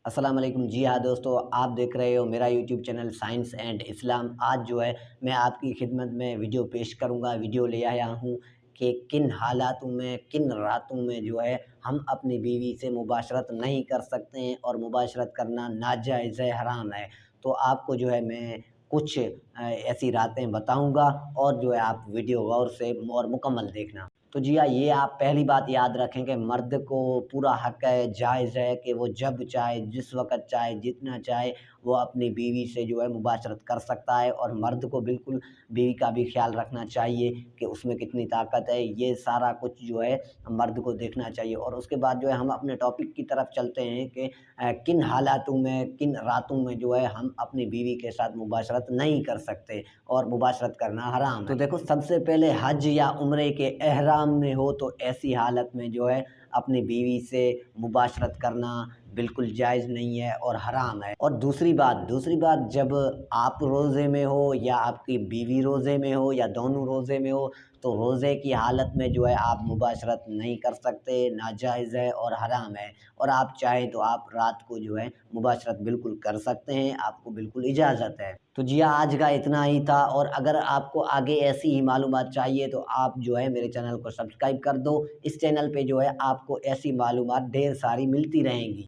السلام علیکم جی ہاں دوستو، آپ دیکھ رہے ہو میرا یوٹیوب چینل سائنس اینڈ اسلام۔ آج جو ہے میں آپ کی خدمت میں ویڈیو پیش کروں گا، ویڈیو لے آیا ہوں کہ کن حالاتوں میں، کن راتوں میں جو ہے ہم اپنی بیوی سے مباشرت نہیں کر سکتے ہیں اور مباشرت کرنا ناجائز ہے، حرام ہے۔ تو آپ کو جو ہے میں کچھ ایسی راتیں بتاؤں گا اور جو ہے آپ ویڈیو غور سے اور مکمل دیکھنا۔ تو جی ہاں، یہ آپ پہلی بات یاد رکھیں کہ مرد کو پورا حق ہے، جائز ہے کہ وہ جب چاہے، جس وقت چاہے، جتنا چاہے وہ اپنی بیوی سے جو ہے مباشرت کر سکتا ہے، اور مرد کو بالکل بیوی کا بھی خیال رکھنا چاہیے کہ اس میں کتنی طاقت ہے، یہ سارا کچھ جو ہے مرد کو دیکھنا چاہیے۔ اور اس کے بعد جو ہے ہم اپنے ٹاپک کی طرف چلتے ہیں کہ کن حالاتوں میں، کن راتوں میں جو ہے ہم اپنی بیوی کے ساتھ مباشرت نہیں کر سکتے اور مباشرت کرنا حرام ہے۔ تو دیکھو، سب سے پہلے حج یا عمرے کے احرام میں ہو تو ایسی حالت میں جو ہے اپنی بیوی سے مباشرت کرنا بالکل جائز نہیں ہے اور حرام ہے۔ اور دوسری بات جب آپ روزے میں ہو یا آپ کی بیوی روزے میں ہو یا دونوں روزے میں ہو تو روزے کی حالت میں جو ہے آپ مباشرت نہیں کر سکتے، ناجائز ہے اور حرام ہے۔ اور آپ چاہیں تو آپ رات کو جو ہے مباشرت بالکل کر سکتے ہیں، آپ کو بالکل اجازت ہے۔ تو جی ہاں، آج کا اتنا ہی تھا، اور اگر آپ کو آگے ایسی ہی معلومات چاہیے تو آپ جو ہے میرے چینل کو سبسکرائب کر دو۔ اس چینل پہ جو ہے آپ کو ایسی معلومات ڈھیر ساری ملتی رہیں گی۔